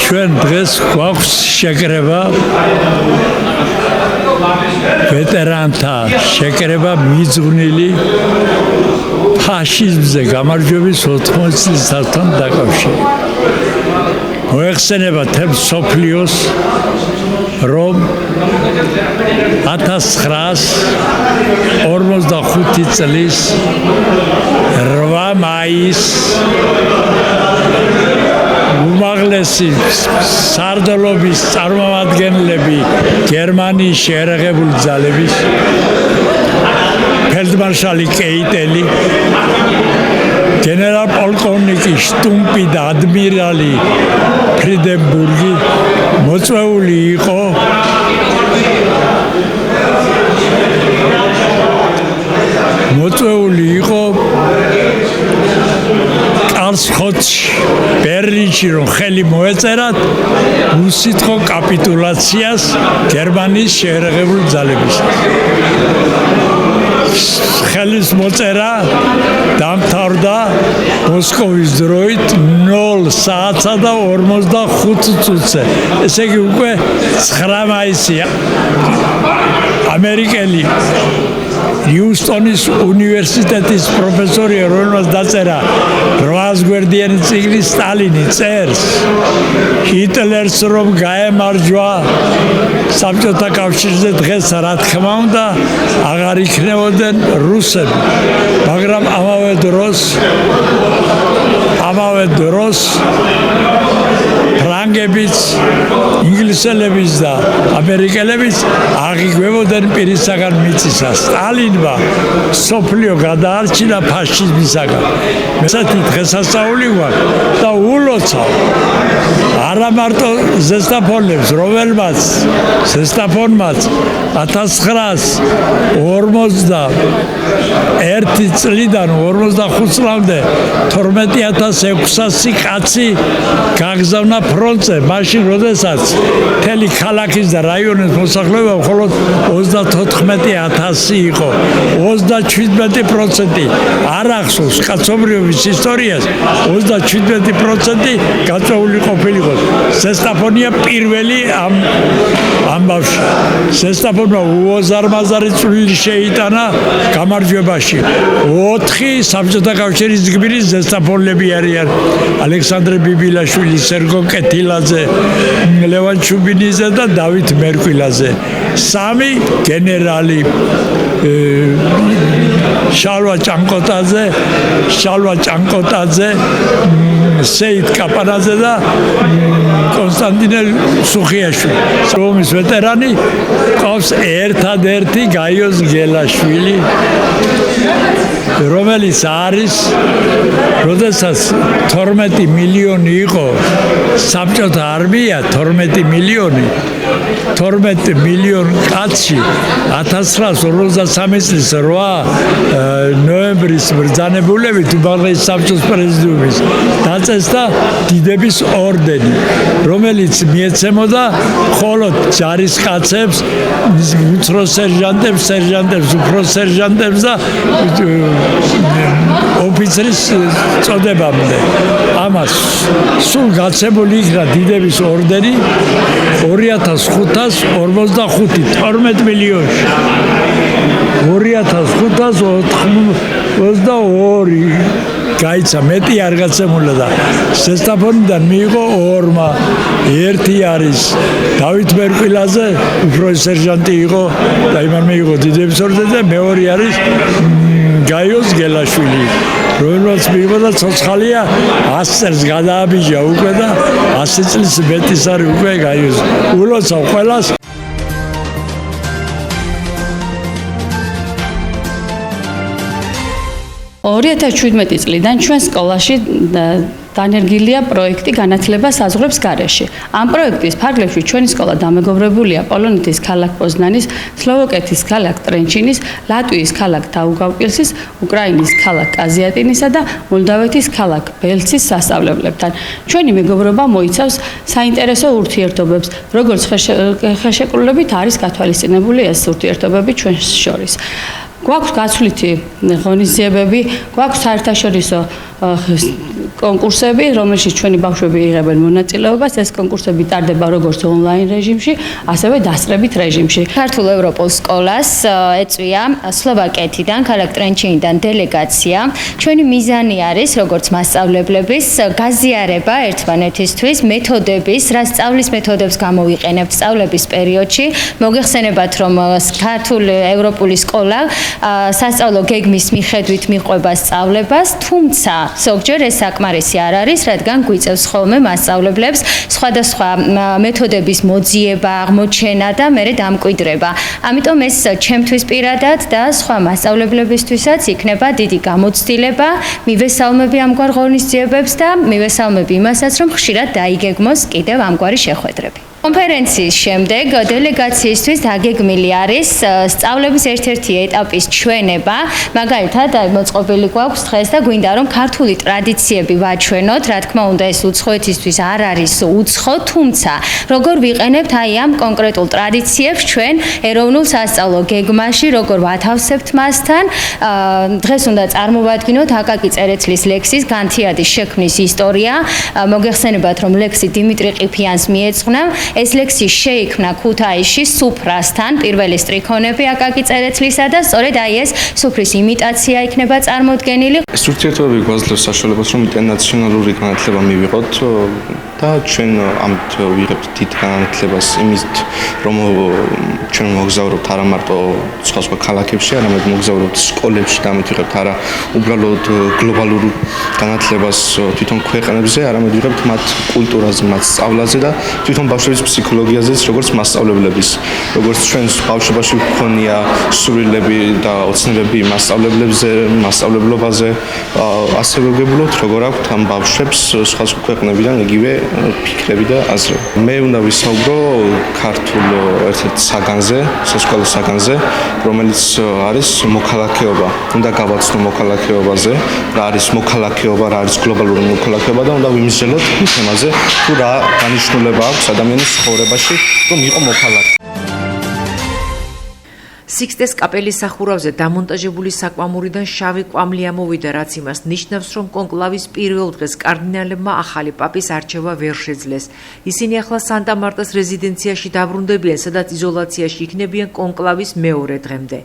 ჩვენ დღეს გვაქვს შეკრება ვეტერანთა შეკრება მიძღვნილი ფაშიზმზე გამარჯვების 80 წლისთან დაკავშირებით. მოეხსენება თემ სოფლიოს რომ 1945 წლის 8 მაისს უმაღლესი სარდლობის წარმომადგენლები გერმანიის შეერაღებული ძალების ფელდმარშალი კეიტელი გენერალ-პოლკოვნიკი შტუმპი და ადმირალი ფრიდენბურგი მოწვეული იყო კარლსრუთში ბერლინში რომ ხელი მოეწერათ უსიტყვო კაპიტულაციას გერმანიის შეერაღებული ძალებისას. ხელის მოწერა დამთავრდა მოსკოვის დროით 0 საათსა და 45 წუთზე. ესე იგი უკვე 9 მაისია. ამერიკელი იუსტონის უნივერსიტეტის პროფესორი რომელმაც დაწერა 800 გვერდიანი წიგნი სტალინი წერს ჰიტლერს რომ გაემარჯვა საბჭოთა კავშირზე დღეს რა თქმა უნდა აღარ იქნებოდნენ რუსები მაგრამ ამავე დროს ფრანგებიც ინგლისელებიც და ამერიკელებიც აღიგვებოდნენ პირისაგან მიწისას. სტალინმა სოფლიო გადაარჩინა ფაშიზმისაგან. მესეთი დღესასწაული გვაქვს და ულოცავ არა მარტო ზესტაფონებს, რომელმაც ზესტაფონმაც 1941 წლიდან 45 წლამდე 12600 კაცი გაგზავნა ფრონტზე, მაშინ როდესაც მთელი ქალაქის და რაიონის მოსახლეობა მხოლოდ 34000 იყო. 37% არ ახსოვს კაცობრიობის ისტორიას, 37% გაწეული ყოფილიყო. ზესტაფონია პირველი ამ ბავშვი. ზესტაფონმა უზარმაზარი წვლილი შეიტანა გამარჯვებაში. 4 საბჭოთა კავშირის გმირის ზესტაფონლები არიან. ალექსანდრე ბიბილაშვილი, სერგო კეთილაძე, ლევან ჩუბინიძე და დავით მერკვილაძე. 3 გენერალი შალვა ჭანკოტაძე, სეიდ კაპანაძე და კონსტანტინე სუხიაშვილი. რომის ვეტერანი ყავს ერთადერთი გაიოს გელაშვილი, რომელიც არის, როდესაც 12 მილიონი იყო საბჭოთა არმია, 12 მილიონი კაცი 1953 წლის 8 ნოემბრის ბრძანებულებით უმაღლესი საბჭოს პრეზიდიუმის დაწესდა დიდების ორდენი, რომელიც მიეცემოდა მხოლოდ ჯარისკაცებს, უცრო სერჟანტებს, უფრო სერჟანტებს და ოფიცრის წოდებამდე. ამას სულ გაცემული იქნა დიდების ორდენი 2545 12 მილიონში. 2582 გაიცა, მეტი არ გაცემულა და ზესტაფონიდან მიიღო 2. ერთი არის დავით მერკვილაძე, უფროსი სერჟანტი იყო და იმან მიიღო დიდების ორდენი და მეორე არის გაიოს გელაშვილი, რომელსაც მიიღო და ცოცხალია 100 წელს გადააბიჯა უკვე და 100 წლის მეტის არის უკვე გაიოს. ულოცავ ყველას. 2017 წლიდან ჩვენ სკოლაში დანერგილია პროექტი განათლება საზღვრებს გარეშე. ამ პროექტის ფარგლებში ჩვენი სკოლა დამეგობრებულია პოლონეთის ქალაქ პოზნანის, სლოვაკეთის ქალაქ ტრენჩინის, ლატვიის ქალაქ დაუგავპილსის, უკრაინის ქალაქ კაზიატინისა და მოლდავეთის ქალაქ ბელცის სასწავლებლებთან. ჩვენი მეგობრობა მოიცავს საინტერესო ურთიერთობებს, როგორც ხელშეკრულებით არის გათვალისწინებული ეს ურთიერთობები ჩვენს შორის. გვაქვს გაცვლითი ღონისძიებები, გვაქვს საერთაშორისო კონკურსები, რომელშიც ჩვენი ბავშვები იღებენ მონაწილეობას, ეს კონკურსები ტარდება როგორც ონლაინ რეჟიმში, ასევე დასწრებით რეჟიმში. ქართულ ევროპულ სკოლას ეწვია სლოვაკეთიდან, ქალაქ ტრენჩინიდან დელეგაცია. ჩვენი მიზანი არის, როგორც მასწავლებლების, გაზიარება ერთმანეთისთვის, მეთოდების, რა სწავლის მეთოდებს გამოვიყენებთ სწავლების პერიოდში. მოგეხსენებათ, რომ ქართულ ევროპული სკოლა სასწავლო გეგმის მიხედვით მიყვება სწავლებას, თუმცა ზოგჯერ ეს საკმარისი არ არის, რადგან გვიწევს ხოლმე მასწავლებლებს სხვადასხვა მეთოდების მოძიება, აღმოჩენა და მერე დამკვიდრება. ამიტომ ეს ჩემთვის პირადად და სხვა მასწავლებლებისთვისაც იქნება დიდი გამოცდილება, მივესალმები ამგვარ ღონისძიებებს და მივესალმები იმასაც, რომ ხშირად დაიგეგმოს კიდევ ამგვარი შეხვედრები. კონფერენციის შემდეგ დელეგაციისთვის დაგეგმილი არის სწავლების ერთ-ერთი ეტაპის ჩვენება, მაგალითად, მოწყობილი გვაქვს დღეს და გვინდა რომ ქართული ტრადიციები ვაჩვენოთ, რა თქმა უნდა, ეს უცხოეთისთვის არ არის უცხო, თუმცა როგორ ვიყენებთ აი ამ კონკრეტულ ტრადიციებს ჩვენ ეროვნულ სასწავლო გეგმაში, როგორ ვათავსებთ მასთან, დღეს უნდა წარმოვადგინოთ აკაკი წერეთლის ლექსის განთიადის შექმნის ისტორია, მოგეხსენებათ, რომ ლექსი დიმიტრი ყიფიანს მიეძღვნა. ეს ლექსი შეიქმნა ქუთაისში სუფრასთან, პირველი სტრიქონები აკაკი წერეთლისა და სწორედ აი ეს სუფრის იმიტაცია იქნება წარმოდგენილი. ეს ურთიერთობები გვაძლევს საშუალებას, რომ ინტერნაციონალური განათლება მივიღოთ და ჩვენ ამით ვიღებთ დიდ განათლებას იმით, რომ ჩვენ მოგზაურობთ არა მარტო სხვა ქალაქებში, არამედ მოგზაურობთ სკოლებში და ამით ვიღებთ არა უბრალოდ გლობალურ განათლებას თვითონ ქვეყნებზე, არამედ ვიღებთ მათ კულტურაზე, მათ სწავლაზე და თვითონ ბავშვების ფსიქოლოგიაზეც, როგორც მასწავლებლების, როგორც ჩვენს ბავშვობაში გვქონია სურვილები და ოცნებები მასწავლებლებზე, მასწავლებლობაზე, ასევე ვგებულობთ, როგორ აქვთ ამ ბავშვებს სხვა ქვეყნებიდან იგივე ფიქრები და აზრები. მე უნდა ვისაუბრო ქართულ ერთ-ერთ საგანზე, სასკოლო საგანზე, რომელიც არის მოქალაქეობა. უნდა გავაცნო მოქალაქეობაზე, რა არის მოქალაქეობა, რა არის გლობალური მოქალაქეობა და უნდა ვიმსჯელოთ თემაზე, თუ რა დანიშნულება აქვს ადამიანის ცხოვრებაში, რომ იყო მოქალაქე. სიქსტეს კაპელის სახურავზე დამონტაჟებული საკვამურიდან შავი კვამლი ამოვიდა, რაც იმას ნიშნავს, რომ კონკლავის პირველ დღეს კარდინალებმა ახალი პაპის არჩევა ვერ შეძლეს. ისინი ახლა სანტა-მარტას რეზიდენციაში დაბრუნდებიან, სადაც იზოლაციაში იქნებიან კონკლავის მეორე დღემდე.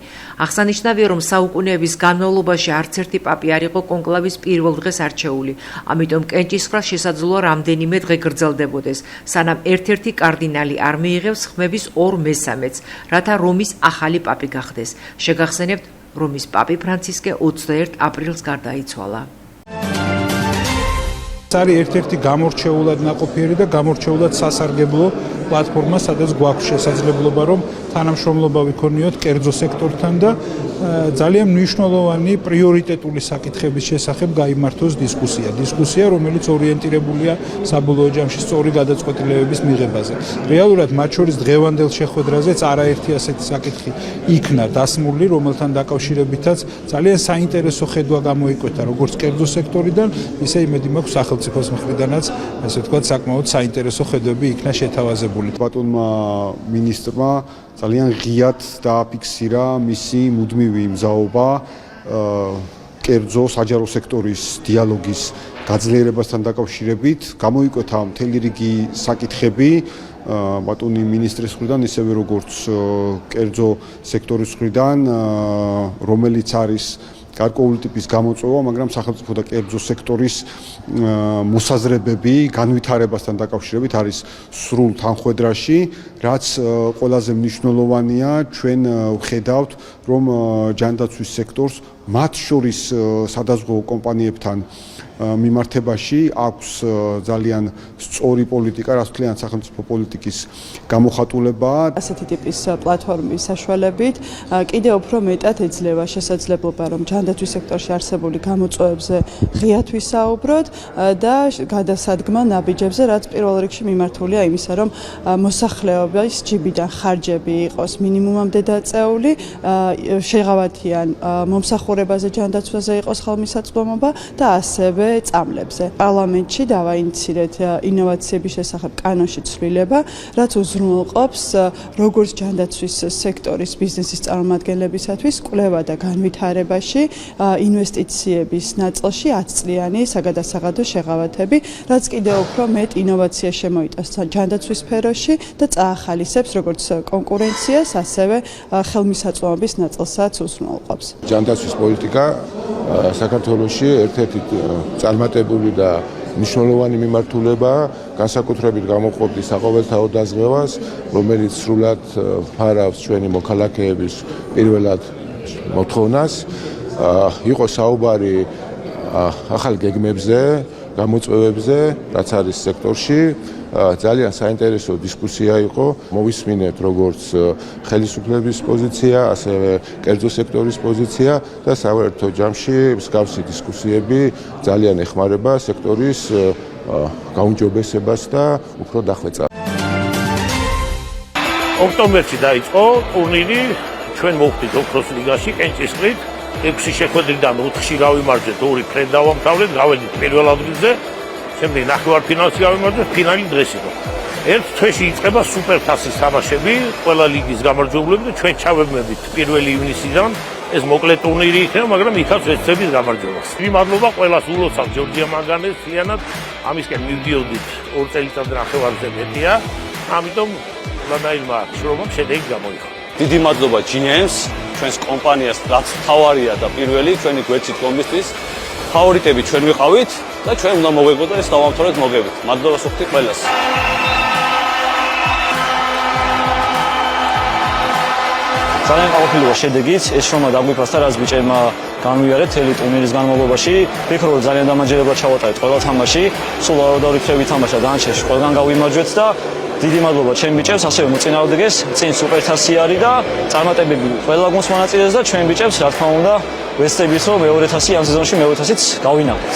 აღსანიშნავია, რომ საუკუნეების განმავლობაში არც ერთი პაპი არ იყო კონკლავის პირველ დღეს არჩეული, ამიტომ კენჭისყრას შესაძლოა რამდენიმე დღე გრძელდებოდეს, სანამ ერთ-ერთი კარდინალი არ მიიღებს ხმების 2/3-ს, რათა რომის ახალი პაპი გახდეს. შეგახსენებთ, რომის პაპი ფრანცისკე 21 აპრილს გარდაიცვალა. არის ერთ-ერთი გამორჩეულად ნაყოფიერი და გამორჩეულად სასარგებლო პლატფორმა, სადაც გვაქვს შესაძლებლობა, რომ თანამშრომლობა ვიქონიოთ კერძო სექტორთან და ძალიან მნიშვნელოვანი პრიორიტეტული საკითხების შესახებ გაიმართოს დისკუსია, რომელიც ორიენტირებულია საბოლოო ჯამში სწორი გადაწყვეტილებების მიღებაზე. რეალურად მათ შორის დღევანდელ შეხვედრაზეც არაერთი ასეთი საკითხი იქნა დასმული, რომელთან დაკავშირებითაც ძალიან საინტერესო ხედვა გამოიკვეთა როგორც კერძო სექტორიდან, ისე იმედი მაქვს სახელმწიფოს მხრიდანაც, ასე ვთქვათ, საკმაოდ საინტერესო ხედვები იქნა შეთავაზებული. ბატონმა მინისტრმა ძალიან ღიად დააფიქსირა მისი მუდმივი მზაობა კერძო საჯარო სექტორის დიალოგის გაძლიერებასთან დაკავშირებით, გამოიკვეთა მთელი რიგი საკითხები ბატონი მინისტრის მხრიდან, ისევე როგორც კერძო სექტორის მხრიდან, რომელიც არის გარკვეული ტიპის გამოწვევა, მაგრამ სახელმწიფო და კერძო სექტორის მოსაზრებები განვითარებასთან დაკავშირებით არის სრულ თანხვედრაში, რაც ყველაზე მნიშვნელოვანია. ჩვენ ვხედავთ, რომ ჯანდაცვის სექტორს მათ შორის სადაზღვევო კომპანიებთან მიმართებაში აქვს ძალიან სწორი პოლიტიკა, რაც მთლიან სახელმწიფო პოლიტიკის გამოხატულებაა. ასეთი ტიპის პლატფორმის საშუალებით კიდევ უფრო მეტად ეძლევა შესაძლებლობა, რომ ჯანდაცვის სექტორში არსებული გამოწვევებზე ღიად ვისაუბროთ და გადასადგმა ნაბიჯებზე, რაც პირველ რიგში მიმართულია იმისა, რომ მოსახლეობის ჯიბიდან ხარჯები იყოს მინიმუმამდე დაწეული, შეღავათიან მომსახურებები დამსახურებაზე, ჯანდაცვაზე იყოს ხელმისაწვდომობა და ასევე წამლებზე. პარლამენტში დავაინიცირეთ ინოვაციების შესახებ კანონში ცვლილება, რაც უზრუნველყოფს როგორც ჯანდაცვის სექტორის ბიზნესის წარმომადგენლებისათვის კვლევა და განვითარებაში ინვესტიციების ნაწილში 10 წლიანი საგადასაღადო შეღავათები, რაც კიდევ უფრო მეტ ინოვაციას შემოიტანს ჯანდაცვის სფეროში და წაახალისებს როგორც კონკურენციას, ასევე ხელმისაწვდომობის ნაწილსაც უზრუნველყოფს. ჯანდაცვის პოლიტიკა საქართველოში ერთ-ერთი წარმატებული და მნიშვნელოვანი მიმართულებაა, განსაკუთრებით გამოყოფის საყოველთაო დაზღვევას, რომელიც სრულად ფარავს ჩვენი მოქალაქეების პირველად მოთხოვნას. იყო საუბარი ახალ გეგმებზე, გამოწვევებზე, რაც არის სექტორში. ძალიან საინტერესო დისკუსია იყო. მოვისმინეთ როგორც ხელისუფლების პოზიცია, ასევე კერძო სექტორის პოზიცია და სავაერთო ჯამში მსგავსი დისკუსიები ძალიან ეხმარება სექტორის გაუმჯობესებას და უფრო დახვეწას. ოქტომბერში დაიწყო ტურნირი, ჩვენ მოვხდით ოქროს ლიგაში კენჭისყრით, 6 შეხვედრიდან 4-ში გავიმარჯვეთ, 2 ფრედ დავამთავრეთ, გავედით პირველ ადგილზე. შემდეგ ნახევარფინალში გავიმარჯვეთ, ფინალი დღეს იყო. ერთ თვეში იწყება სუპერთასის თამაშები, ყველა ლიგის გამარჯვებულები და ჩვენ ჩავებმებით 1 ივნისიდან. ეს მოკლე ტურნირი იქნება, მაგრამ იქაც ვეცდებით გამარჯვებას. მადლობა ყველას ულოცავ ჯორჯია მაგანეს, მთლიანად ამისკენ მივდიოდით 2 წელიწადზე ნახევარზე მეტია. ამიტომ ყველანაირმა შრომამ შედეგი გამოიღო. დიდი მადლობა GNS, ჩვენს კომპანიას, რაც თავარია და პირველი ჩვენი გვერდით კომბისთვის. ფავორიტები ჩვენ ვიყავით და ჩვენ უნდა მოვეგოთ და ეს დავამთავრეთ მოგებით. მადლობა სუხთი ყველას. ძალიან გაუხილოა შედეგიც, ეს შრომა დაგვიფასდა, რაც ბიჭებმა განვიარეთ მთელი ტურნირის განმავლობაში. ვფიქრობ, რომ ძალიან დამაჯერებლად ჩავატარეთ ყველა თამაში, სულ არაოდაური ფრები თამაშა დანარჩენში ყველგან გავიმარჯვეთ და დიდი მადლობა ჩემ ბიჭებს, ასევე მოწინააღმდეგეს, წინ სუპერთასი არის და წარმატებები ყველა გუნდს მონაწილეებს და ჩვენ ბიჭებს, რა თქმა უნდა, ვეცდებით, რომ მეორე თასი ამ სეზონში მეორე თასიც გავინახოთ.